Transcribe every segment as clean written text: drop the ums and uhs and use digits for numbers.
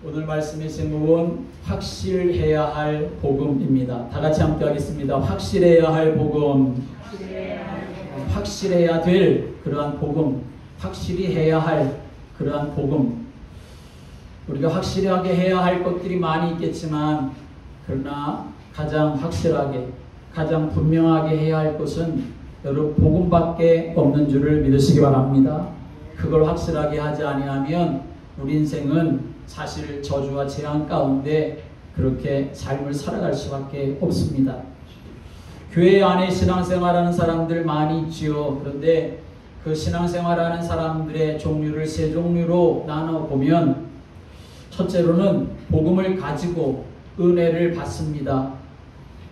오늘 말씀의 제목은 확실해야 할 복음입니다. 다 같이 함께 하겠습니다. 확실해야 할 복음. 확실해야 될 그러한 복음. 확실히 해야 할 그러한 복음. 우리가 확실하게 해야 할 것들이 많이 있겠지만 그러나 가장 확실하게, 가장 분명하게 해야 할 것은 여러분 복음밖에 없는 줄을 믿으시기 바랍니다. 그걸 확실하게 하지 아니하면 우리 인생은 사실 저주와 재앙 가운데 그렇게 삶을 살아갈 수밖에 없습니다. 교회 안에 신앙생활하는 사람들 많이 있지요. 그런데 그 신앙생활하는 사람들의 종류를 세 종류로 나눠보면 첫째로는 복음을 가지고 은혜를 받습니다.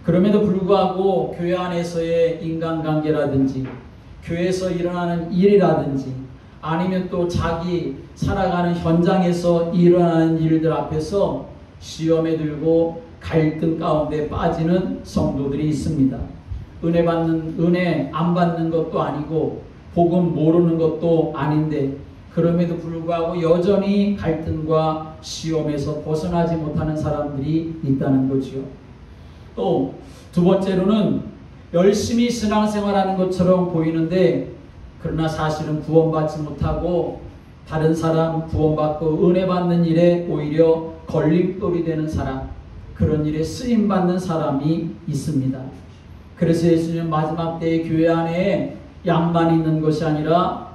그럼에도 불구하고 교회 안에서의 인간관계라든지 교회에서 일어나는 일이라든지 아니면 또 자기 살아가는 현장에서 일어나는 일들 앞에서 시험에 들고 갈등 가운데 빠지는 성도들이 있습니다. 은혜 안 받는 것도 아니고 복음 모르는 것도 아닌데 그럼에도 불구하고 여전히 갈등과 시험에서 벗어나지 못하는 사람들이 있다는 거지요. 또 두 번째로는 열심히 신앙생활하는 것처럼 보이는데 그러나 사실은 구원받지 못하고 다른 사람 구원받고 은혜 받는 일에 오히려 걸림돌이 되는 사람, 그런 일에 쓰임받는 사람이 있습니다. 그래서 예수님은 마지막 때의 교회 안에 양만 있는 것이 아니라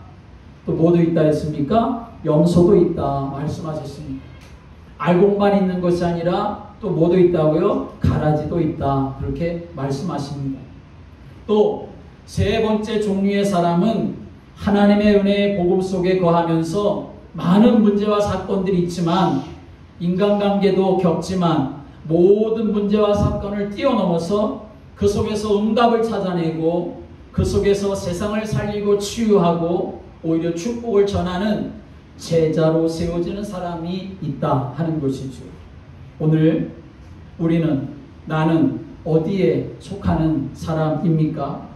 또 뭐도 있다 했습니까? 염소도 있다 말씀하셨습니다. 알곡만 있는 것이 아니라 또 뭐도 있다고요? 가라지도 있다 그렇게 말씀하십니다. 또 세 번째 종류의 사람은 하나님의 은혜의 복음 속에 거하면서 많은 문제와 사건들이 있지만 인간관계도 겪지만 모든 문제와 사건을 뛰어넘어서 그 속에서 응답을 찾아내고 그 속에서 세상을 살리고 치유하고 오히려 축복을 전하는 제자로 세워지는 사람이 있다 하는 것이죠. 오늘 나는 어디에 속하는 사람입니까?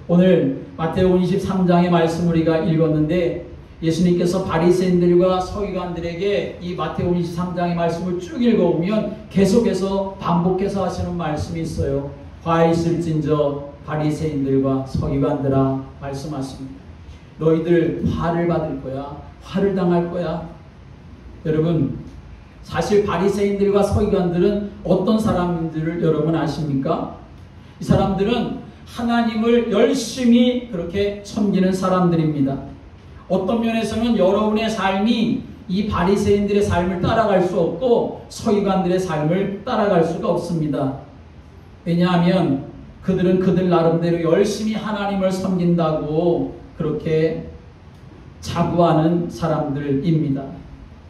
오늘 마태복음 23장의 말씀 우리가 읽었는데 예수님께서 바리새인들과 서기관들에게 이 마태복음 23장의 말씀을 쭉 읽어보면 계속해서 반복해서 하시는 말씀이 있어요. 화 있을진저 바리새인들과 서기관들아 말씀하십니다. 너희들 화를 받을 거야. 화를 당할 거야. 여러분 사실 바리새인들과 서기관들은 어떤 사람들을 여러분 아십니까? 이 사람들은 하나님을 열심히 그렇게 섬기는 사람들입니다. 어떤 면에서는 여러분의 삶이 이 바리새인들의 삶을 따라갈 수 없고 서기관들의 삶을 따라갈 수가 없습니다. 왜냐하면 그들은 그들 나름대로 열심히 하나님을 섬긴다고 그렇게 자부하는 사람들입니다.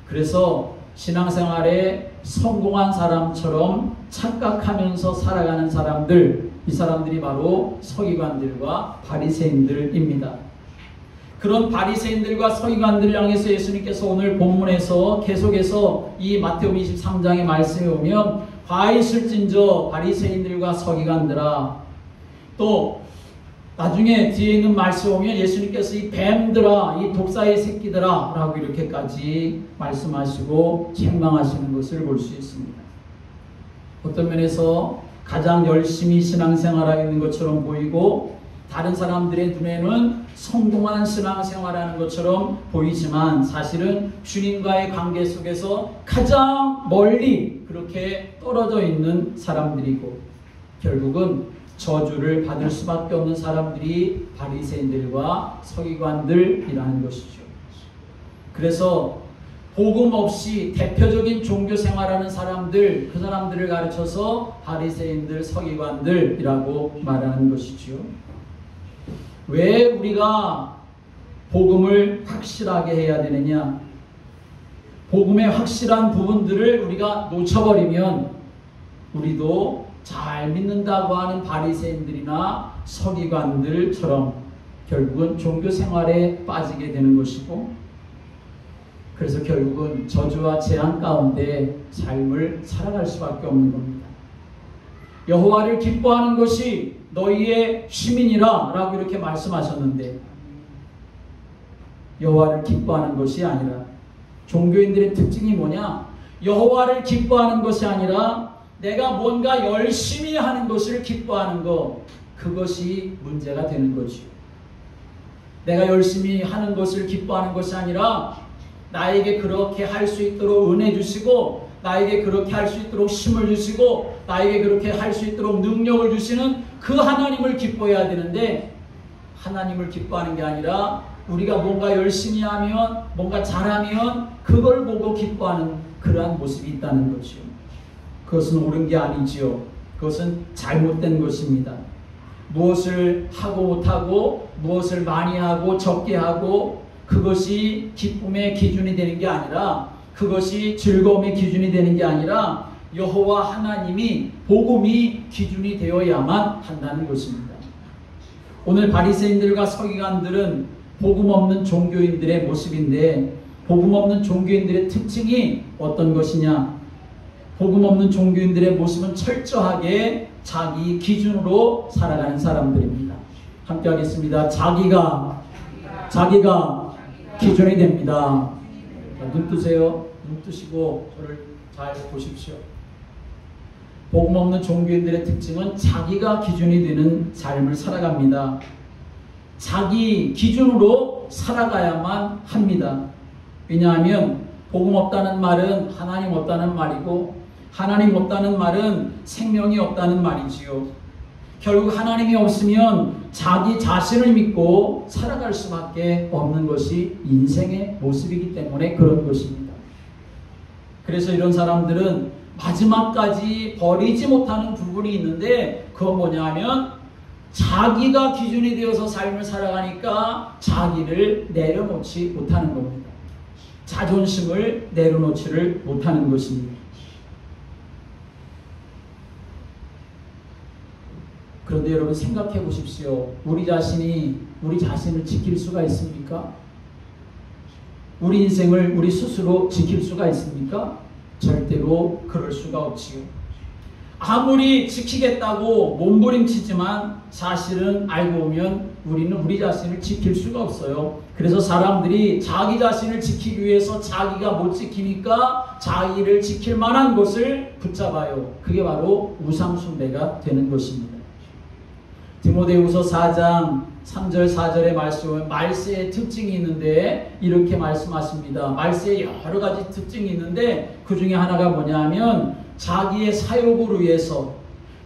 그래서 신앙생활에 성공한 사람처럼 착각하면서 살아가는 사람들, 이 사람들이 바로 서기관들과 바리새인들입니다. 그런 바리새인들과 서기관들을 향해서 예수님께서 오늘 본문에서 계속해서 이 마태복음 23장의 말씀에 오면 화 있을진저 바리새인들과 서기관들아, 또 나중에 뒤에 있는 말씀 보면 예수님께서 이 뱀들아, 이 독사의 새끼들아 라고 이렇게까지 말씀하시고 책망하시는 것을 볼 수 있습니다. 어떤 면에서 가장 열심히 신앙생활하고 있는 것처럼 보이고 다른 사람들의 눈에는 성공한 신앙생활하는 것처럼 보이지만 사실은 주님과의 관계 속에서 가장 멀리 그렇게 떨어져 있는 사람들이고 결국은 저주를 받을 수밖에 없는 사람들이 바리새인들과 서기관들이라는 것이죠. 그래서 복음 없이 대표적인 종교 생활하는 사람들, 그 사람들을 가르쳐서 바리새인들, 서기관들이라고 말하는 것이죠. 왜 우리가 복음을 확실하게 해야 되느냐? 복음의 확실한 부분들을 우리가 놓쳐버리면 우리도 잘 믿는다고 하는 바리새인들이나 서기관들처럼 결국은 종교 생활에 빠지게 되는 것이고 그래서 결국은 저주와 재앙 가운데 삶을 살아갈 수밖에 없는 겁니다. 여호와를 기뻐하는 것이 너희의 쉼이니라 라고 이렇게 말씀하셨는데 여호와를 기뻐하는 것이 아니라 종교인들의 특징이 뭐냐? 여호와를 기뻐하는 것이 아니라 내가 뭔가 열심히 하는 것을 기뻐하는 것, 그것이 문제가 되는 거죠. 내가 열심히 하는 것을 기뻐하는 것이 아니라 나에게 그렇게 할 수 있도록 은혜 주시고, 나에게 그렇게 할 수 있도록 힘을 주시고, 나에게 그렇게 할 수 있도록 능력을 주시는 그 하나님을 기뻐해야 되는데, 하나님을 기뻐하는 게 아니라 우리가 뭔가 열심히 하면, 뭔가 잘하면 그걸 보고 기뻐하는 그러한 모습이 있다는 거죠. 그것은 옳은 게 아니지요. 그것은 잘못된 것입니다. 무엇을 하고 못하고, 무엇을 많이 하고 적게 하고, 그것이 기쁨의 기준이 되는 게 아니라, 그것이 즐거움의 기준이 되는 게 아니라 여호와 하나님이, 복음이 기준이 되어야만 한다는 것입니다. 오늘 바리새인들과 서기관들은 복음 없는 종교인들의 모습인데, 복음 없는 종교인들의 특징이 어떤 것이냐? 복음 없는 종교인들의 모습은 철저하게 자기 기준으로 살아가는 사람들입니다. 함께 하겠습니다. 자기가 기준이 됩니다. 자, 눈 뜨세요. 눈 뜨시고 저를 잘 보십시오. 복음 없는 종교인들의 특징은 자기가 기준이 되는 삶을 살아갑니다. 자기 기준으로 살아가야만 합니다. 왜냐하면 복음 없다는 말은 하나님 없다는 말이고, 하나님 없다는 말은 생명이 없다는 말이지요. 결국 하나님이 없으면 자기 자신을 믿고 살아갈 수밖에 없는 것이 인생의 모습이기 때문에 그런 것입니다. 그래서 이런 사람들은 마지막까지 버리지 못하는 부분이 있는데, 그건 뭐냐면 자기가 기준이 되어서 삶을 살아가니까 자기를 내려놓지 못하는 겁니다. 자존심을 내려놓지를 못하는 것입니다. 그런데 여러분 생각해 보십시오. 우리 자신이 우리 자신을 지킬 수가 있습니까? 우리 인생을 우리 스스로 지킬 수가 있습니까? 절대로 그럴 수가 없지요. 아무리 지키겠다고 몸부림치지만 사실은 알고 보면 우리는 우리 자신을 지킬 수가 없어요. 그래서 사람들이 자기 자신을 지키기 위해서 자기가 못 지키니까 자기를 지킬 만한 것을 붙잡아요. 그게 바로 우상숭배가 되는 것입니다. 디모데후서 4장 3절 4절의 말씀은 말세의 특징이 있는데 이렇게 말씀하십니다. 말세에 여러 가지 특징이 있는데 그 중에 하나가 뭐냐면 자기의 사욕을 위해서,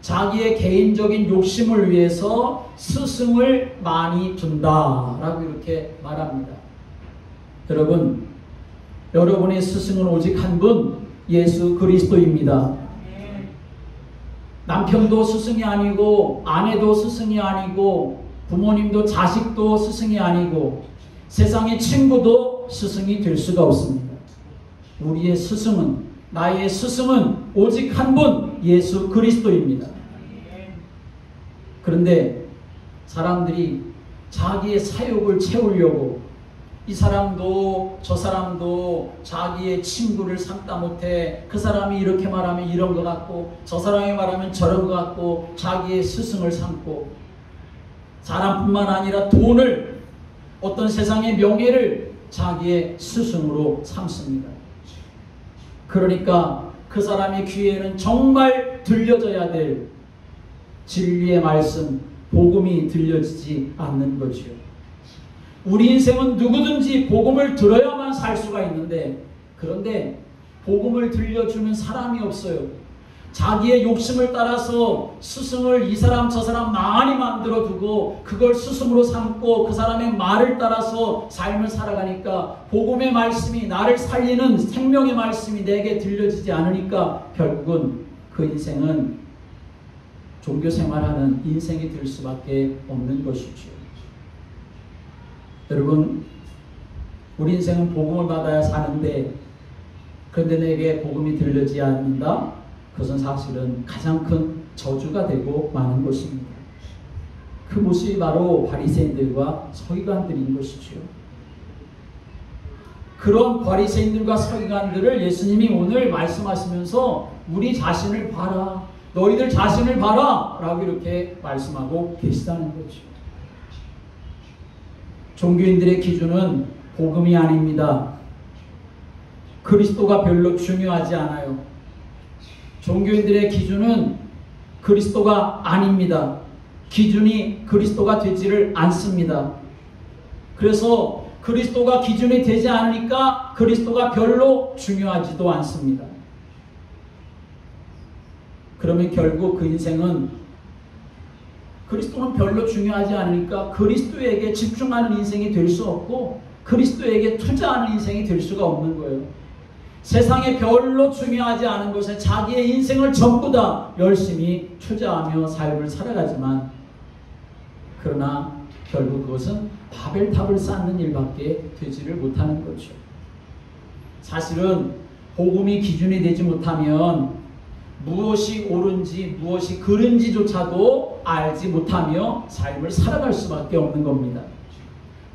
자기의 개인적인 욕심을 위해서 스승을 많이 둔다라고 이렇게 말합니다. 여러분, 여러분의 스승은 오직 한 분, 예수 그리스도입니다. 남편도 스승이 아니고, 아내도 스승이 아니고, 부모님도 자식도 스승이 아니고, 세상의 친구도 스승이 될 수가 없습니다. 우리의 스승은, 나의 스승은 오직 한 분, 예수 그리스도입니다. 그런데 사람들이 자기의 사욕을 채우려고 이 사람도 저 사람도 자기의 친구를 삼다 못해 그 사람이 이렇게 말하면 이런 것 같고 저 사람이 말하면 저런 것 같고 자기의 스승을 삼고, 사람뿐만 아니라 돈을, 어떤 세상의 명예를 자기의 스승으로 삼습니다. 그러니까 그 사람의 귀에는 정말 들려져야 될 진리의 말씀, 복음이 들려지지 않는 거죠. 우리 인생은 누구든지 복음을 들어야만 살 수가 있는데, 그런데 복음을 들려주는 사람이 없어요. 자기의 욕심을 따라서 스승을 이 사람 저 사람 많이 만들어 두고 그걸 스승으로 삼고 그 사람의 말을 따라서 삶을 살아가니까 복음의 말씀이, 나를 살리는 생명의 말씀이 내게 들려지지 않으니까 결국은 그 인생은 종교생활하는 인생이 될 수밖에 없는 것이죠. 여러분, 우리 인생은 복음을 받아야 사는데, 그런데 내게 복음이 들려지지 않는다? 그것은 사실은 가장 큰 저주가 되고 마는 것입니다. 그 모습이 바로 바리새인들과 서기관들인 것이죠. 그런 바리새인들과 서기관들을 예수님이 오늘 말씀하시면서 우리 자신을 봐라, 너희들 자신을 봐라 라고 이렇게 말씀하고 계시다는 거죠. 종교인들의 기준은 복음이 아닙니다. 그리스도가 별로 중요하지 않아요. 종교인들의 기준은 그리스도가 아닙니다. 기준이 그리스도가 되지를 않습니다. 그래서 그리스도가 기준이 되지 않으니까 그리스도가 별로 중요하지도 않습니다. 그러면 결국 그 인생은 그리스도는 별로 중요하지 않으니까 그리스도에게 집중하는 인생이 될 수 없고 그리스도에게 투자하는 인생이 될 수가 없는 거예요. 세상에 별로 중요하지 않은 것에 자기의 인생을 전부 다 열심히 투자하며 삶을 살아가지만 그러나 결국 그것은 바벨탑을 쌓는 일밖에 되지를 못하는 거죠. 사실은 복음이 기준이 되지 못하면 무엇이 옳은지 무엇이 그른지조차도 알지 못하며 삶을 살아갈 수밖에 없는 겁니다.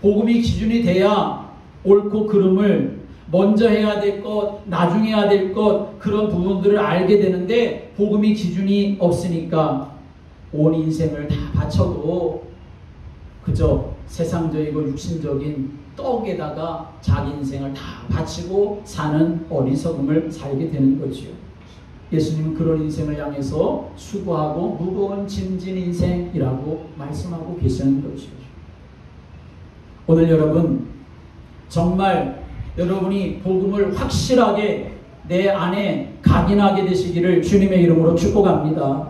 복음이 기준이 돼야 옳고 그름을 먼저 해야 될 것, 나중에 해야 될 것, 그런 부분들을 알게 되는데 복음이 기준이 없으니까 온 인생을 다 바쳐도 그저 세상적이고 육신적인 떡에다가 자기 인생을 다 바치고 사는 어리석음을 살게 되는 거지요. 예수님은 그런 인생을 향해서 수고하고 무거운 짐진 인생이라고 말씀하고 계시는 거죠. 오늘 여러분 정말 여러분이 복음을 확실하게 내 안에 각인하게 되시기를 주님의 이름으로 축복합니다.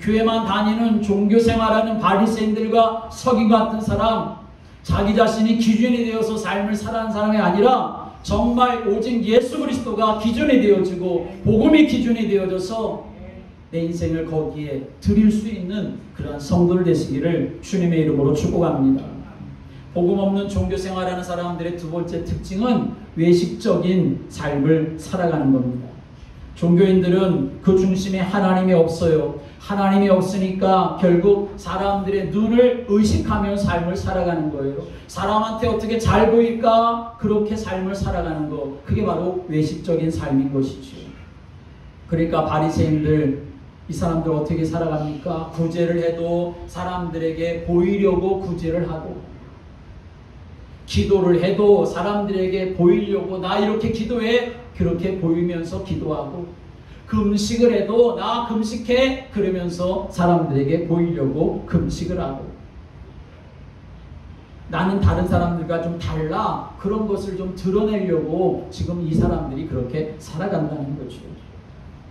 교회만 다니는 종교생활하는 바리새인들과 서기 같은 사람, 자기 자신이 기준이 되어서 삶을 살아가는 사람이 아니라 정말 오직 예수 그리스도가 기준이 되어지고 복음이 기준이 되어져서 내 인생을 거기에 드릴 수 있는 그런 성도들 되시기를 주님의 이름으로 축복합니다. 복음 없는 종교생활하는 사람들의 두 번째 특징은 외식적인 삶을 살아가는 겁니다. 종교인들은 그 중심에 하나님이 없어요. 하나님이 없으니까 결국 사람들의 눈을 의식하며 삶을 살아가는 거예요. 사람한테 어떻게 잘 보일까? 그렇게 삶을 살아가는 거. 그게 바로 외식적인 삶인 것이죠. 그러니까 바리새인들, 이 사람들 어떻게 살아갑니까? 구제를 해도 사람들에게 보이려고 구제를 하고, 기도를 해도 사람들에게 보이려고 나 이렇게 기도해 그렇게 보이면서 기도하고, 금식을 해도 나 금식해 그러면서 사람들에게 보이려고 금식을 하고, 나는 다른 사람들과 좀 달라 그런 것을 좀 드러내려고 지금 이 사람들이 그렇게 살아간다는 거죠.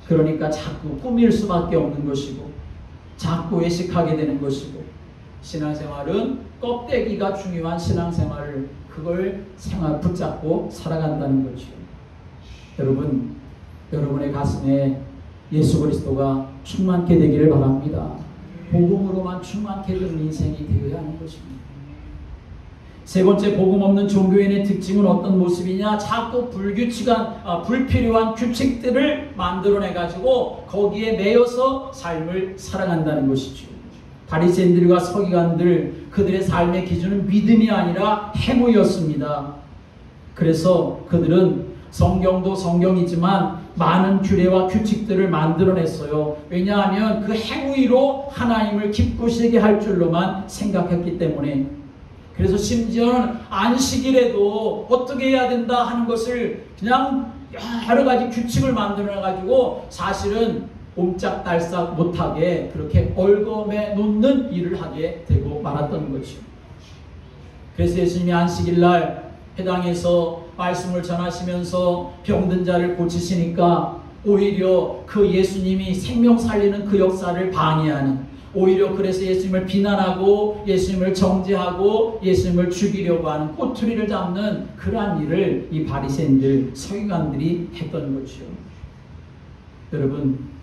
그러니까 자꾸 꾸밀 수밖에 없는 것이고 자꾸 외식하게 되는 것이고, 신앙생활은 껍데기가 중요한 신앙생활을 그걸 붙잡고 살아간다는 거죠. 여러분, 여러분의 가슴에 예수 그리스도가 충만케 되기를 바랍니다. 복음으로만 충만케 되는 인생이 되어야 하는 것입니다. 세 번째, 복음 없는 종교인의 특징은 어떤 모습이냐? 자꾸 불필요한 규칙들을 만들어내가지고 거기에 매여서 삶을 살아간다는 것이죠. 바리새인들과 서기관들, 그들의 삶의 기준은 믿음이 아니라 행위였습니다. 그래서 그들은 성경도 성경이지만 많은 규례와 규칙들을 만들어냈어요. 왜냐하면 그 행위로 하나님을 기쁘시게 할 줄로만 생각했기 때문에. 그래서 심지어는 안식일에도 어떻게 해야 된다 하는 것을 그냥 여러 가지 규칙을 만들어가지고 사실은 옴짝달싹 못하게 그렇게 얼검에 놓는 일을 하게 되고 말았던 거죠. 그래서 예수님이 안식일날 회당에서 말씀을 전하시면서 병든 자를 고치시니까 오히려 그 예수님이 생명 살리는 그 역사를 방해하는, 오히려 그래서 예수님을 비난하고 예수님을 정죄하고 예수님을 죽이려고 하는 꼬투리를 잡는 그러한 일을 이 바리새인들, 서기관들이 했던 거죠. 여러분,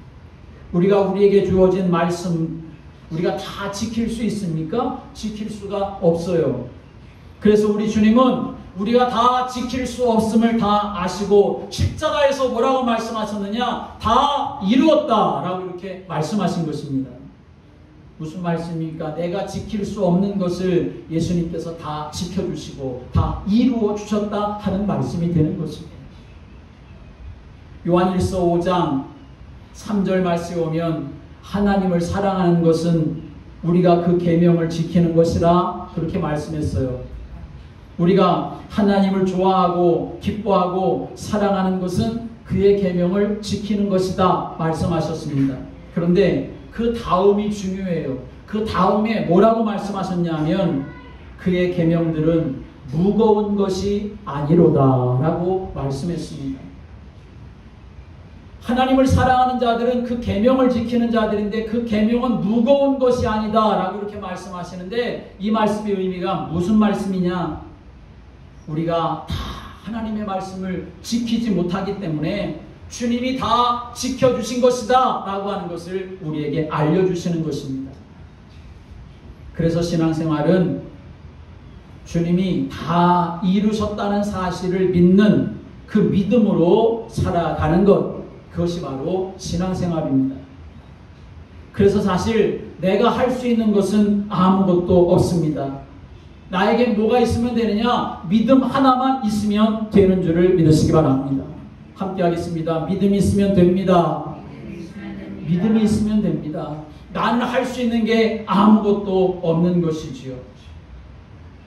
우리에게 주어진 말씀 우리가 다 지킬 수 있습니까? 지킬 수가 없어요. 그래서 우리 주님은 우리가 다 지킬 수 없음을 다 아시고 십자가에서 뭐라고 말씀하셨느냐? 다 이루었다라고 이렇게 말씀하신 것입니다. 무슨 말씀입니까? 내가 지킬 수 없는 것을 예수님께서 다 지켜주시고 다 이루어 주셨다 하는 말씀이 되는 것입니다. 요한일서 5장 3절 말씀에 오면 하나님을 사랑하는 것은 우리가 그 계명을 지키는 것이라 그렇게 말씀했어요. 우리가 하나님을 좋아하고 기뻐하고 사랑하는 것은 그의 계명을 지키는 것이다 말씀하셨습니다. 그런데 그 다음이 중요해요. 그 다음에 뭐라고 말씀하셨냐면 그의 계명들은 무거운 것이 아니로다 라고 말씀했습니다. 하나님을 사랑하는 자들은 그 계명을 지키는 자들인데 그 계명은 무거운 것이 아니다 라고 이렇게 말씀하시는데, 이 말씀의 의미가 무슨 말씀이냐? 우리가 다 하나님의 말씀을 지키지 못하기 때문에 주님이 다 지켜주신 것이다 라고 하는 것을 우리에게 알려주시는 것입니다. 그래서 신앙생활은 주님이 다 이루셨다는 사실을 믿는 그 믿음으로 살아가는 것, 그것이 바로 신앙생활입니다. 그래서 사실 내가 할 수 있는 것은 아무것도 없습니다. 나에게 뭐가 있으면 되느냐? 믿음 하나만 있으면 되는 줄을 믿으시기 바랍니다. 함께 하겠습니다. 믿음이 있으면 됩니다. 믿음이 있으면 됩니다. 나는 할 수 있는 게 아무것도 없는 것이지요.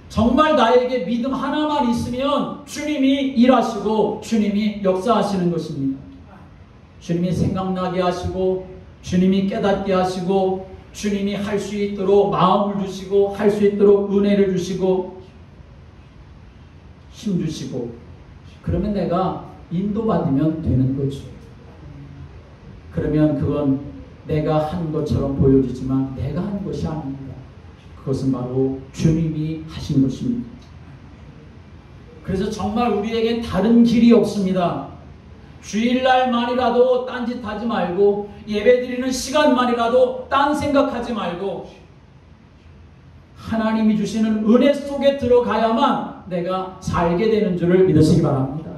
정말 나에게 믿음 하나만 있으면 주님이 일하시고 주님이 역사하시는 것입니다. 주님이 생각나게 하시고 주님이 깨닫게 하시고 주님이 할 수 있도록 마음을 주시고 할 수 있도록 은혜를 주시고 힘 주시고, 그러면 내가 인도받으면 되는 거죠. 그러면 그건 내가 한 것처럼 보여지지만 내가 한 것이 아닙니다. 그것은 바로 주님이 하신 것입니다. 그래서 정말 우리에겐 다른 길이 없습니다. 주일날만이라도 딴짓하지 말고, 예배드리는 시간만이라도 딴 생각하지 말고 하나님이 주시는 은혜 속에 들어가야만 내가 살게 되는 줄을 믿으시기 바랍니다.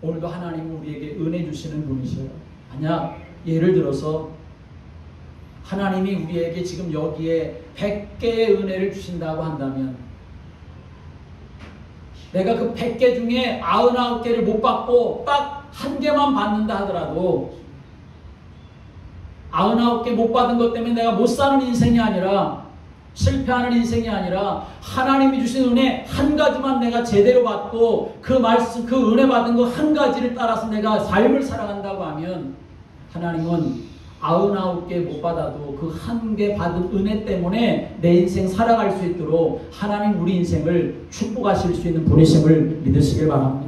오늘도 하나님은 우리에게 은혜 주시는 분이셔요. 만약 예를 들어서 하나님이 우리에게 지금 여기에 100개의 은혜를 주신다고 한다면, 내가 그 100개 중에 99개를 못 받고 딱 한 개만 받는다 하더라도 99개 못 받은 것 때문에 내가 못 사는 인생이 아니라, 실패하는 인생이 아니라, 하나님이 주신 은혜 한 가지만 내가 제대로 받고 그 말씀, 그 은혜 받은 거 한 가지를 따라서 내가 삶을 살아간다고 하면, 하나님은 99개 못 받아도 그 한 개 받은 은혜 때문에 내 인생 살아갈 수 있도록 하나님 우리 인생을 축복하실 수 있는 분이심을 믿으시길 바랍니다.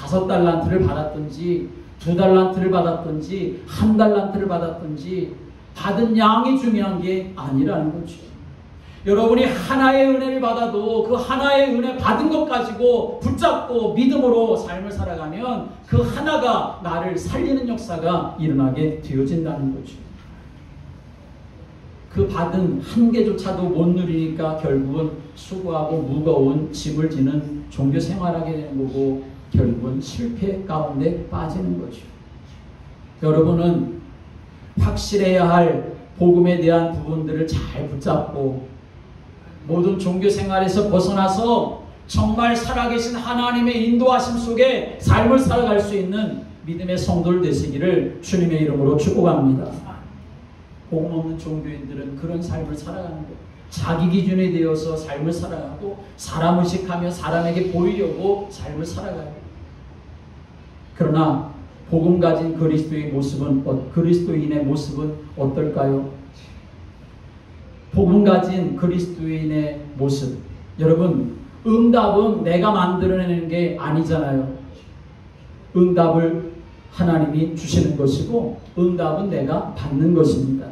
5달란트를 받았든지 2달란트를 받았든지 1달란트를 받았든지 받은 양이 중요한 게 아니라는 거죠. 여러분이 하나의 은혜를 받아도 그 하나의 은혜 받은 것 가지고 붙잡고 믿음으로 삶을 살아가면 그 하나가 나를 살리는 역사가 일어나게 되어진다는 거죠. 그 받은 한 개조차도 못 누리니까 결국은 수고하고 무거운 짐을 지는 종교 생활하게 되는 거고, 결국은 실패 가운데 빠지는 거죠. 여러분은 확실해야 할 복음에 대한 부분들을 잘 붙잡고 모든 종교 생활에서 벗어나서 정말 살아계신 하나님의 인도하심 속에 삶을 살아갈 수 있는 믿음의 성도들 되시기를 주님의 이름으로 축복합니다. 복음 없는 종교인들은 그런 삶을 살아가는 거예요. 자기 기준에 되어서 삶을 살아가고 사람 의식하며 사람에게 보이려고 삶을 살아가요. 그러나 복음 가진 그리스도의 모습은, 그리스도인의 모습은 어떨까요? 복음 가진 그리스도인의 모습, 여러분, 응답은 내가 만들어내는 게 아니잖아요. 응답을 하나님이 주시는 것이고 응답은 내가 받는 것입니다.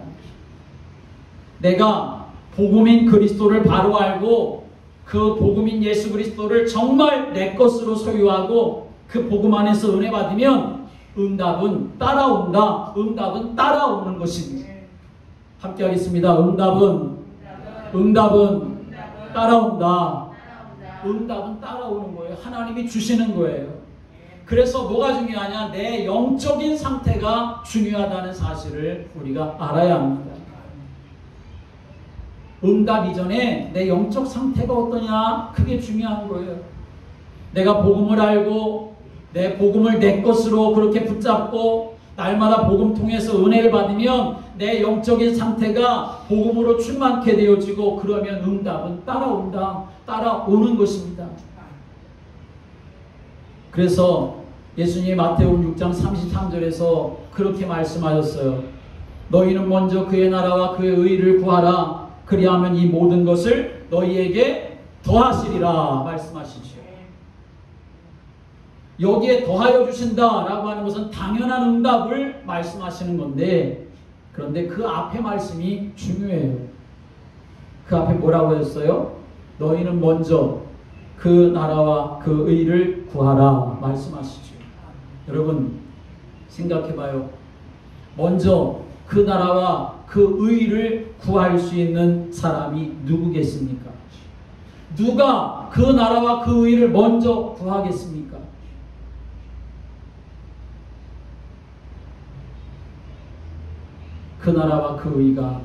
내가 복음인 그리스도를 바로 알고 그 복음인 예수 그리스도를 정말 내 것으로 소유하고 그 복음 안에서 은혜 받으면 응답은 따라온다. 응답은 따라오는 것입니다. 함께 하겠습니다. 응답은 따라온다. 응답은 따라오는 거예요. 하나님이 주시는 거예요. 그래서 뭐가 중요하냐? 내 영적인 상태가 중요하다는 사실을 우리가 알아야 합니다. 응답 이전에 내 영적 상태가 어떠냐? 그게 중요한 거예요. 내가 복음을 알고 내 복음을 내 것으로 그렇게 붙잡고 날마다 복음 통해서 은혜를 받으면 내 영적인 상태가 복음으로 충만케 되어지고 그러면 응답은 따라오는 것입니다. 그래서 예수님이 마태복음 6장 33절에서 그렇게 말씀하셨어요. 너희는 먼저 그의 나라와 그의 의를 구하라. 그리하면 이 모든 것을 너희에게 더하시리라 말씀하시죠. 여기에 더하여 주신다라고 하는 것은 당연한 응답을 말씀하시는 건데, 그런데 그 앞에 말씀이 중요해요. 그 앞에 뭐라고 했어요? 너희는 먼저 그 나라와 그 의를 구하라 말씀하시죠. 여러분 생각해봐요. 먼저 그 나라와 그 의를 구할 수 있는 사람이 누구겠습니까? 누가 그 나라와 그 의를 먼저 구하겠습니까? 그 나라와 그 의가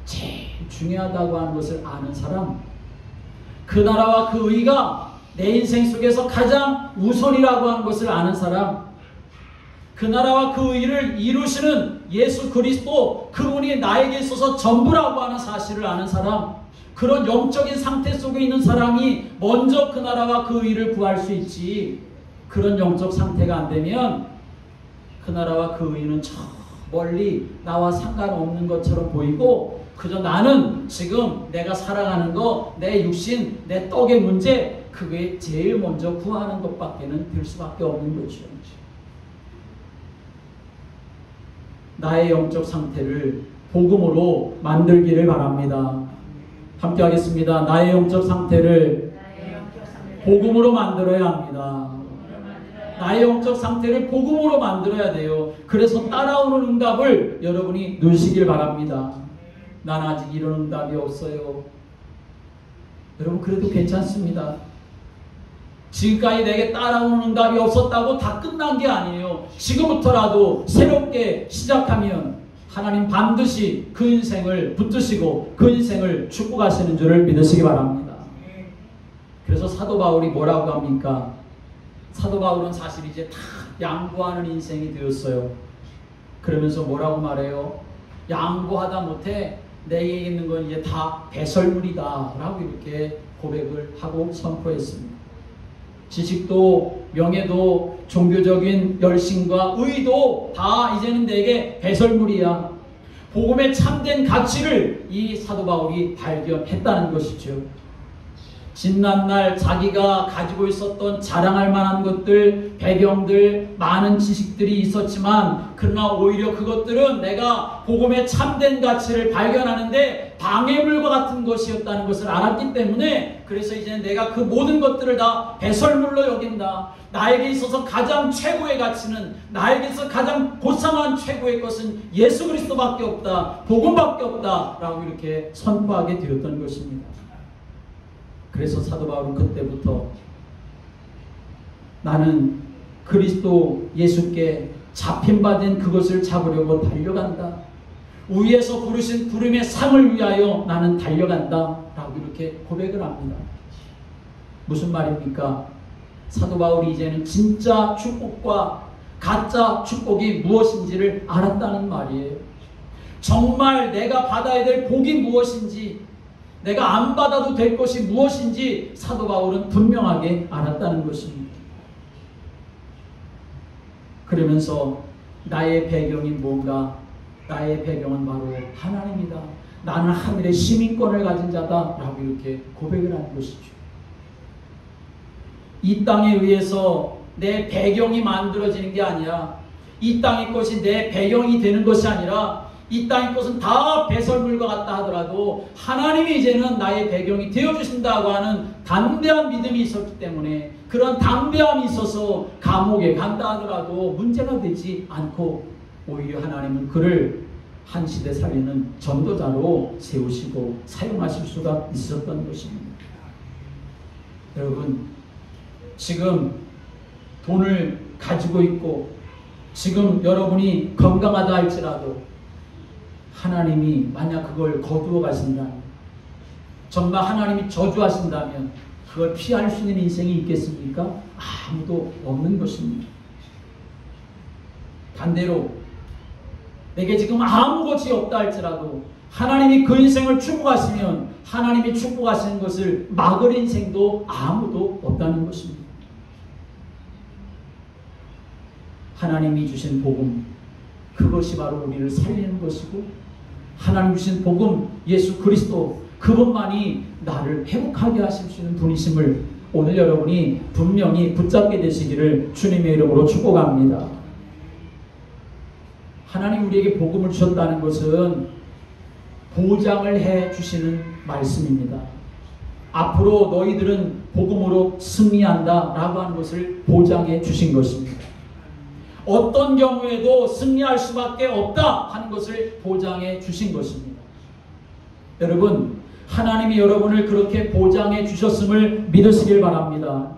제일 중요하다고 하는 것을 아는 사람, 그 나라와 그 의가 내 인생 속에서 가장 우선이라고 하는 것을 아는 사람, 그 나라와 그 의를 이루시는 예수 그리스도, 그분이 나에게 있어서 전부라고 하는 사실을 아는 사람, 그런 영적인 상태 속에 있는 사람이 먼저 그 나라와 그 의를 구할 수 있지, 그런 영적 상태가 안 되면 그 나라와 그 의는 저 멀리 나와 상관없는 것처럼 보이고, 그저 나는 지금 내가 살아가는 거, 내 육신, 내 떡의 문제, 그게 제일 먼저 구하는 것밖에는 될 수밖에 없는 거죠. 나의 영적 상태를 복음으로 만들기를 바랍니다. 함께 하겠습니다. 나의 영적 상태를 복음으로 만들어야 합니다. 나의 영적 상태를 복음으로 만들어야 돼요. 그래서 따라오는 응답을 여러분이 누시길 바랍니다. 난 아직 이런 응답이 없어요. 여러분 그래도 괜찮습니다. 지금까지 내게 따라오는 응답이 없었다고 다 끝난 게 아니에요. 지금부터라도 새롭게 시작하면 하나님 반드시 그 인생을 붙드시고 그 인생을 축복하시는 줄을 믿으시기 바랍니다. 그래서 사도 바울이 뭐라고 합니까? 사도 바울은 사실 이제 다 양보하는 인생이 되었어요. 그러면서 뭐라고 말해요? 양보하다 못해 내게 있는 건 이제 다 배설물이다 라고 이렇게 고백을 하고 선포했습니다. 지식도 명예도 종교적인 열심과 의도 다 이제는 내게 배설물이야. 복음의 참된 가치를 이 사도 바울이 발견했다는 것이죠. 지난날 자기가 가지고 있었던 자랑할 만한 것들, 배경들, 많은 지식들이 있었지만 그러나 오히려 그것들은 내가 복음의 참된 가치를 발견하는데 방해물과 같은 것이었다는 것을 알았기 때문에, 그래서 이제는 내가 그 모든 것들을 다 배설물로 여긴다. 나에게 있어서 가장 최고의 가치는, 나에게 있어서 가장 고상한 최고의 것은 예수 그리스도밖에 없다, 복음밖에 없다 라고 이렇게 선포하게 되었던 것입니다. 그래서 사도 바울은 그때부터 나는 그리스도 예수께 잡힌 바 된 그것을 잡으려고 달려간다. 위에서 부르신 부름의 상을 위하여 나는 달려간다 라고 이렇게 고백을 합니다. 무슨 말입니까? 사도 바울이 이제는 진짜 축복과 가짜 축복이 무엇인지를 알았다는 말이에요. 정말 내가 받아야 될 복이 무엇인지, 내가 안 받아도 될 것이 무엇인지 사도 바울은 분명하게 알았다는 것입니다. 그러면서 나의 배경이 뭔가? 나의 배경은 바로 하나님이다. 나는 하늘의 시민권을 가진 자다 라고 이렇게 고백을 하는 것이죠. 이 땅에 의해서 내 배경이 만들어지는 게 아니라, 이 땅의 것이 내 배경이 되는 것이 아니라, 이 땅의 것은 다 배설물과 같다 하더라도 하나님이 이제는 나의 배경이 되어주신다고 하는 담대한 믿음이 있었기 때문에, 그런 담대함이 있어서 감옥에 간다 하더라도 문제가 되지 않고, 오히려 하나님은 그를 한 시대 살리는 전도자로 세우시고 사용하실 수가 있었던 것입니다. 여러분, 지금 돈을 가지고 있고 지금 여러분이 건강하다 할지라도 하나님이 만약 그걸 거두어 가신다면, 정말 하나님이 저주하신다면 그걸 피할 수 있는 인생이 있겠습니까? 아무도 없는 것입니다. 반대로 내게 지금 아무 것이 없다 할지라도 하나님이 그 인생을 축복하시면 하나님이 축복하시는 것을 막을 인생도 아무도 없다는 것입니다. 하나님이 주신 복음, 그것이 바로 우리를 살리는 것이고, 하나님 주신 복음, 예수 그리스도, 그분만이 나를 회복하게 하실 수 있는 분이심을 오늘 여러분이 분명히 붙잡게 되시기를 주님의 이름으로 축복합니다. 하나님 우리에게 복음을 주셨다는 것은 보장을 해 주시는 말씀입니다. 앞으로 너희들은 복음으로 승리한다 라고 하는 것을 보장해 주신 것입니다. 어떤 경우에도 승리할 수밖에 없다 하는 것을 보장해 주신 것입니다. 여러분, 하나님이 여러분을 그렇게 보장해 주셨음을 믿으시길 바랍니다.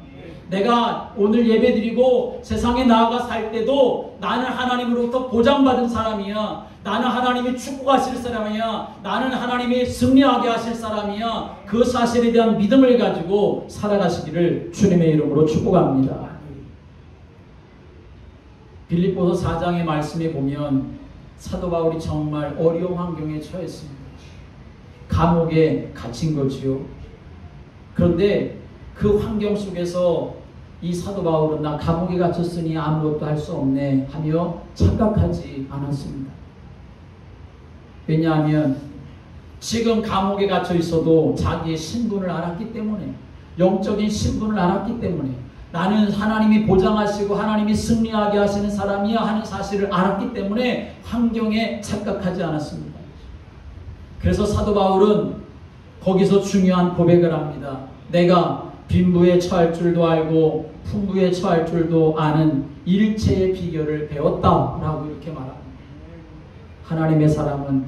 내가 오늘 예배드리고 세상에 나아가 살 때도 나는 하나님으로부터 보장받은 사람이야. 나는 하나님이 축복하실 사람이야. 나는 하나님이 승리하게 하실 사람이야. 그 사실에 대한 믿음을 가지고 살아가시기를 주님의 이름으로 축복합니다. 빌립보서 4장의 말씀에 보면 사도 바울이 정말 어려운 환경에 처했습니다. 감옥에 갇힌 거지요. 그런데 그 환경 속에서 이 사도 바울은 나 감옥에 갇혔으니 아무것도 할 수 없네 하며 착각하지 않았습니다. 왜냐하면 지금 감옥에 갇혀 있어도 자기의 신분을 알았기 때문에, 영적인 신분을 알았기 때문에, 나는 하나님이 보장하시고 하나님이 승리하게 하시는 사람이야 하는 사실을 알았기 때문에 환경에 착각하지 않았습니다. 그래서 사도 바울은 거기서 중요한 고백을 합니다. 내가 빈부에 처할 줄도 알고 풍부에 처할 줄도 아는 일체의 비결을 배웠다라고 이렇게 말합니다. 하나님의 사람은,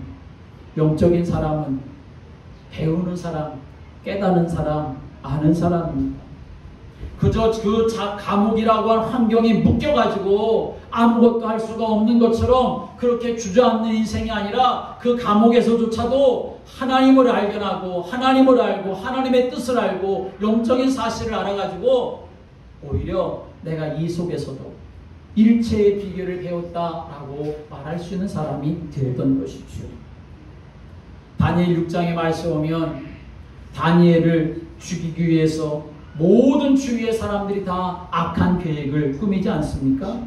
영적인 사람은 배우는 사람, 깨닫는 사람, 아는 사람입니다. 그저 그 감옥이라고 한 환경에 묶여가지고 아무것도 할 수가 없는 것처럼 그렇게 주저앉는 인생이 아니라 그 감옥에서조차도 하나님을 발견하고 하나님을 알고 하나님의 뜻을 알고 영적인 사실을 알아가지고 오히려 내가 이 속에서도 일체의 비결을 배웠다라고 말할 수 있는 사람이 되었던 것이죠. 다니엘 6장에 말씀 보면 다니엘을 죽이기 위해서 모든 주위의 사람들이 다 악한 계획을 꾸미지 않습니까?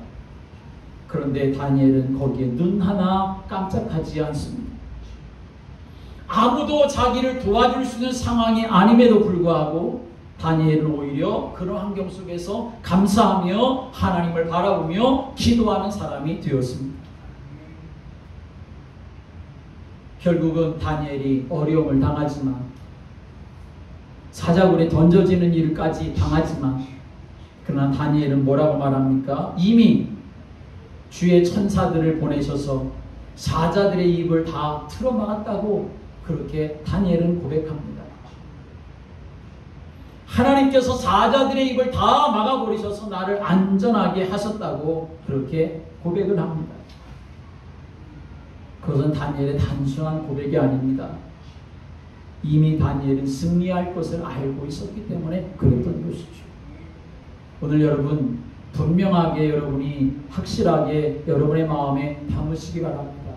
그런데 다니엘은 거기에 눈 하나 깜짝하지 않습니다. 아무도 자기를 도와줄 수 있는 상황이 아님에도 불구하고 다니엘은 오히려 그런 환경 속에서 감사하며 하나님을 바라보며 기도하는 사람이 되었습니다. 결국은 다니엘이 어려움을 당하지만, 사자굴에 던져지는 일까지 당하지만, 그러나 다니엘은 뭐라고 말합니까? 이미 주의 천사들을 보내셔서 사자들의 입을 다 틀어막았다고 그렇게 다니엘은 고백합니다. 하나님께서 사자들의 입을 다 막아버리셔서 나를 안전하게 하셨다고 그렇게 고백을 합니다. 그것은 다니엘의 단순한 고백이 아닙니다. 이미 다니엘은 승리할 것을 알고 있었기 때문에 그랬던 것이죠. 오늘 여러분 분명하게 여러분이 확실하게 여러분의 마음에 담으시기 바랍니다.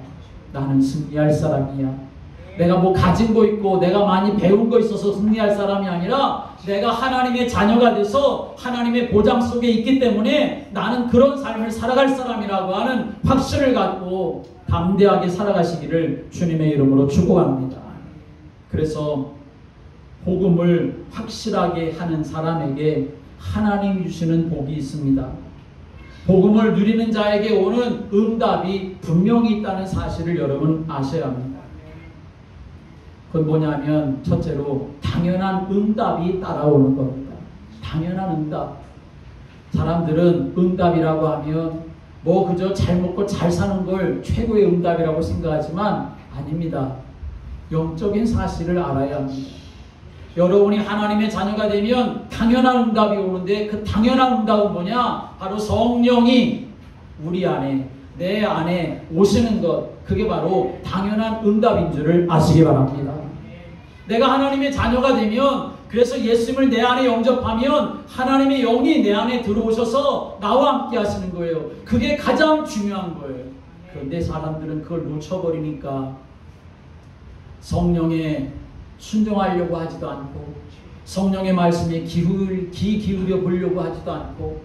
나는 승리할 사람이야. 내가 뭐 가진 거 있고 내가 많이 배운 거 있어서 승리할 사람이 아니라 내가 하나님의 자녀가 돼서 하나님의 보장 속에 있기 때문에 나는 그런 삶을 살아갈 사람이라고 하는 확신을 갖고 담대하게 살아가시기를 주님의 이름으로 축복합니다. 그래서 복음을 확실하게 하는 사람에게 하나님이 주시는 복이 있습니다. 복음을 누리는 자에게 오는 응답이 분명히 있다는 사실을 여러분 아셔야 합니다. 그건 뭐냐면 첫째로 당연한 응답이 따라오는 겁니다. 당연한 응답. 사람들은 응답이라고 하면 뭐 그저 잘 먹고 잘 사는 걸 최고의 응답이라고 생각하지만 아닙니다. 영적인 사실을 알아야 합니다. 여러분이 하나님의 자녀가 되면 당연한 응답이 오는데 그 당연한 응답은 뭐냐? 바로 성령이 우리 안에, 내 안에 오시는 것, 그게 바로 당연한 응답인 줄을 아시기 바랍니다. 내가 하나님의 자녀가 되면, 그래서 예수님을 내 안에 영접하면 하나님의 영이 내 안에 들어오셔서 나와 함께 하시는 거예요. 그게 가장 중요한 거예요. 그런데 사람들은 그걸 놓쳐버리니까 성령에 순종하려고 하지도 않고 성령의 말씀에 귀 기울여 보려고 하지도 않고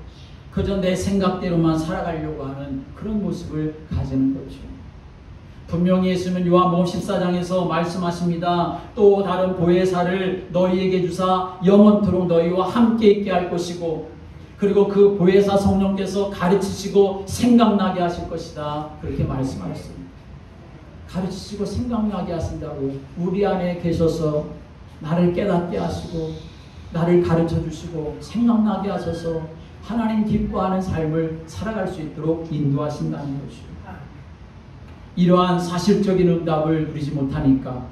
그저 내 생각대로만 살아가려고 하는 그런 모습을 가지는 거죠. 분명히 예수님은 요한복음 14장에서 말씀하십니다. 또 다른 보혜사를 너희에게 주사 영원토록 너희와 함께 있게 할 것이고 그리고 그 보혜사 성령께서 가르치시고 생각나게 하실 것이다. 그렇게 말씀하셨습니다. 가르치시고 생각나게 하신다고 우리 안에 계셔서 나를 깨닫게 하시고 나를 가르쳐 주시고 생각나게 하셔서 하나님 기뻐하는 삶을 살아갈 수 있도록 인도하신다는 것이죠. 이러한 사실적인 응답을 누리지 못하니까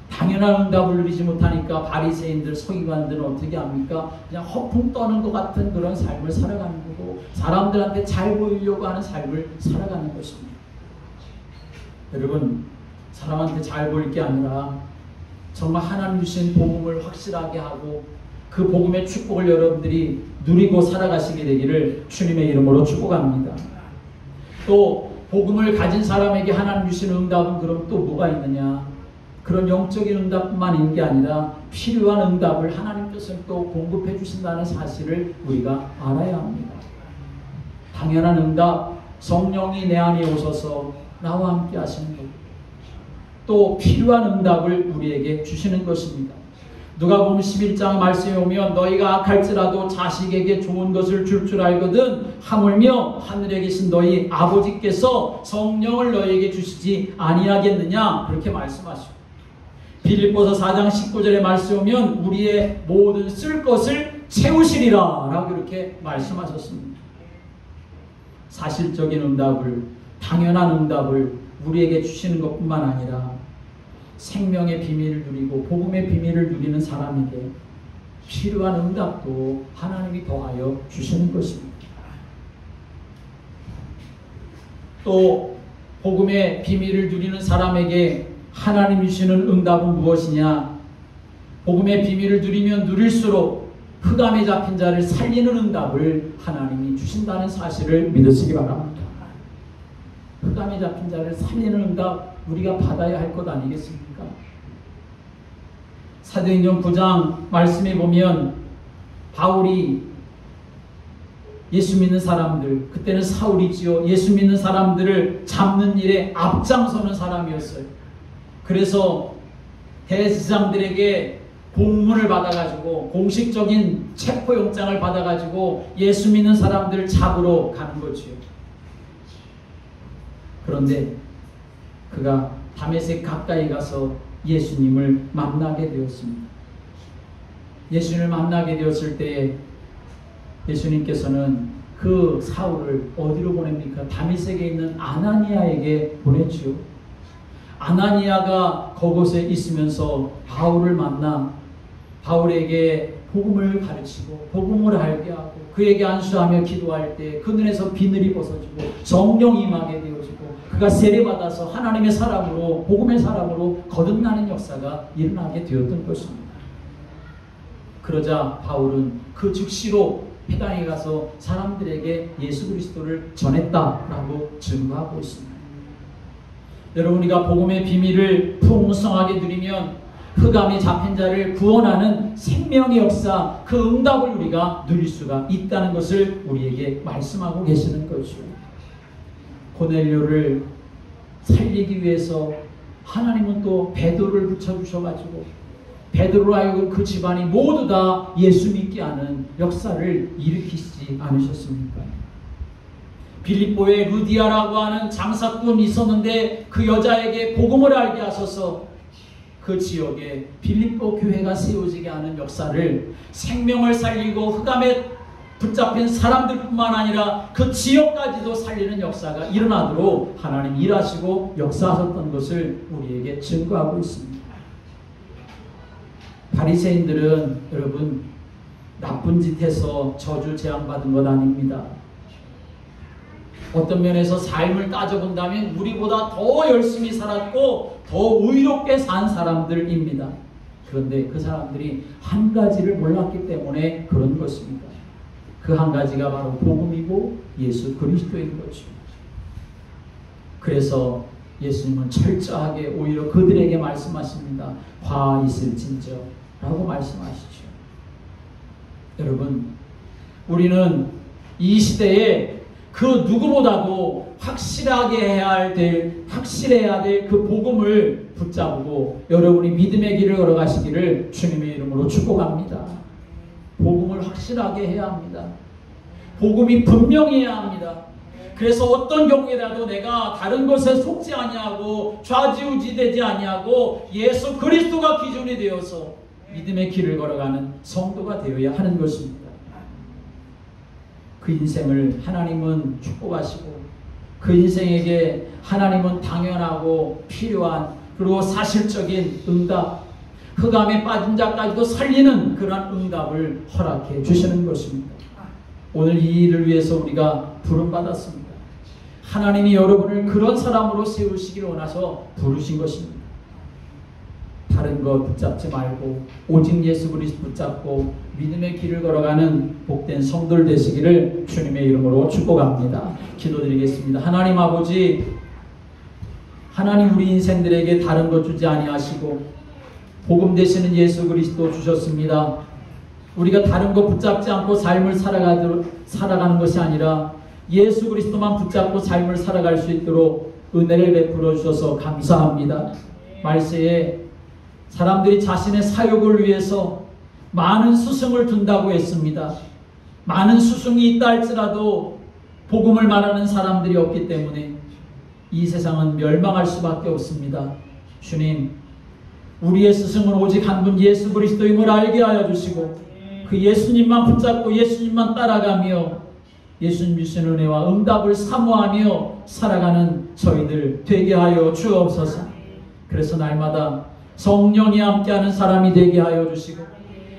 당연한 응답을 누리지 못하니까 바리새인들 서기관들은 어떻게 합니까? 그냥 허풍 떠는 것 같은 그런 삶을 살아가는 거고 사람들한테 잘 보이려고 하는 삶을 살아가는 것입니다. 여러분 사람한테 잘 보일 게 아니라 정말 하나님 주신 복음을 확실하게 하고 그 복음의 축복을 여러분들이 누리고 살아가시게 되기를 주님의 이름으로 축복합니다. 또 복음을 가진 사람에게 하나님 주신 응답은 그럼 또 뭐가 있느냐? 그런 영적인 응답뿐만 있는 게 아니라 필요한 응답을 하나님께서 또 공급해 주신다는 사실을 우리가 알아야 합니다. 당연한 응답, 성령이 내 안에 오셔서 나와 함께 하시는 것. 또 필요한 응답을 우리에게 주시는 것입니다. 누가복음 11장 말씀에 오면 너희가 악할지라도 자식에게 좋은 것을 줄 알거든 하물며 하늘에 계신 너희 아버지께서 성령을 너희에게 주시지 아니하겠느냐 그렇게 말씀하시고 빌립보서 4장 19절에 말씀에 오면 우리의 모든 쓸 것을 채우시리라 라고 이렇게 말씀하셨습니다. 사실적인 응답을 당연한 응답을 우리에게 주시는 것뿐만 아니라 생명의 비밀을 누리고 복음의 비밀을 누리는 사람에게 필요한 응답도 하나님이 더하여 주시는 것입니다. 또 복음의 비밀을 누리는 사람에게 하나님이 주시는 응답은 무엇이냐? 복음의 비밀을 누리면 누릴수록 흑암에 잡힌 자를 살리는 응답을 하나님이 주신다는 사실을 믿으시기 바랍니다. 흑암에 잡힌 자를 살리는 응답 우리가 받아야 할 것 아니겠습니까? 사도행전 9장 말씀에 보면 바울이 예수 믿는 사람들, 그때는 사울이지요. 예수 믿는 사람들을 잡는 일에 앞장서는 사람이었어요. 그래서 대제사장들에게 공문을 받아가지고 공식적인 체포영장을 받아가지고 예수 믿는 사람들을 잡으러 가는 거지요. 그런데 그가 다메섹 가까이 가서 예수님을 만나게 되었습니다. 예수님을 만나게 되었을 때에 예수님께서는 그 사울을 어디로 보냅니까? 다메섹에 있는 아나니아에게 보냈죠. 아나니아가 그곳에 있으면서 바울을 만나 바울에게 복음을 가르치고 복음을 알게 하고 그에게 안수하며 기도할 때 그 눈에서 비늘이 벗어지고 성령이 임하게 되어지고 그가 세례받아서 하나님의 사람으로 복음의 사람으로 거듭나는 역사가 일어나게 되었던 것입니다. 그러자 바울은 그 즉시로 회당에 가서 사람들에게 예수 그리스도를 전했다라고 증거하고 있습니다. 여러분 우리가 복음의 비밀을 풍성하게 누리면 흑암에 잡힌 자를 구원하는 생명의 역사, 그 응답을 우리가 누릴 수가 있다는 것을 우리에게 말씀하고 계시는 것이죠. 고넬료를 살리기 위해서 하나님은 또 베드로를 붙여주셔가지고 베드로로 하여금 그 집안이 모두 다 예수 믿게 하는 역사를 일으키시지 않으셨습니까? 빌립보에 루디아라고 하는 장사꾼이 있었는데 그 여자에게 복음을 알게 하셔서 그 지역에 빌립보 교회가 세워지게 하는 역사를 생명을 살리고 흑암에 붙잡힌 사람들뿐만 아니라 그 지역까지도 살리는 역사가 일어나도록 하나님 일하시고 역사하셨던 것을 우리에게 증거하고 있습니다. 바리새인들은 여러분 나쁜 짓 해서 저주 재앙받은 것 아닙니다. 어떤 면에서 삶을 따져본다면 우리보다 더 열심히 살았고 더 의롭게 산 사람들입니다. 그런데 그 사람들이 한 가지를 몰랐기 때문에 그런 것입니다. 그 한 가지가 바로 복음이고 예수 그리스도인 것입니다. 그래서 예수님은 철저하게 오히려 그들에게 말씀하십니다. 화 있을진저 라고 말씀하시죠. 여러분, 우리는 이 시대에 그 누구보다도 확실해야 될 그 복음을 붙잡고 여러분이 믿음의 길을 걸어가시기를 주님의 이름으로 축복합니다. 복음을 확실하게 해야 합니다. 복음이 분명해야 합니다. 그래서 어떤 경우에라도 내가 다른 것에 속지 아니하고 좌지우지되지 아니하고 예수 그리스도가 기준이 되어서 믿음의 길을 걸어가는 성도가 되어야 하는 것입니다. 그 인생을 하나님은 축복하시고 그 인생에게 하나님은 당연하고 필요한 그리고 사실적인 응답, 흑암에 빠진 자까지도 살리는 그러한 응답을 허락해 주시는 것입니다. 오늘 이 일을 위해서 우리가 부름받았습니다. 하나님이 여러분을 그런 사람으로 세우시기를 원하서 부르신 것입니다. 다른 것 붙잡지 말고 오직 예수 그리스도 붙잡고 믿음의 길을 걸어가는 복된 성도들 되시기를 주님의 이름으로 축복합니다. 기도드리겠습니다. 하나님 아버지, 하나님 우리 인생들에게 다른 것 주지 아니하시고 복음 되시는 예수 그리스도 주셨습니다. 우리가 다른 것 붙잡지 않고 삶을 살아가는 것이 아니라 예수 그리스도만 붙잡고 삶을 살아갈 수 있도록 은혜를 베풀어 주셔서 감사합니다. 말세에 사람들이 자신의 사욕을 위해서 많은 스승을 둔다고 했습니다. 많은 스승이 있다 할지라도 복음을 말하는 사람들이 없기 때문에 이 세상은 멸망할 수밖에 없습니다. 주님, 우리의 스승은 오직 한 분 예수 그리스도임을 알게 하여 주시고 그 예수님만 붙잡고 예수님만 따라가며 예수님 주신 은혜와 응답을 사모하며 살아가는 저희들 되게 하여 주옵소서. 그래서 날마다 성령이 함께하는 사람이 되게 하여 주시고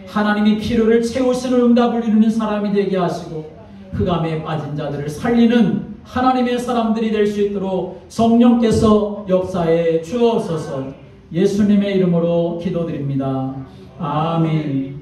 하나님이 필요를 채우시는 응답을 이루는 사람이 되게 하시고 흑암에 빠진 자들을 살리는 하나님의 사람들이 될 수 있도록 성령께서 역사해 주옵소서. 예수님의 이름으로 기도드립니다. 아멘.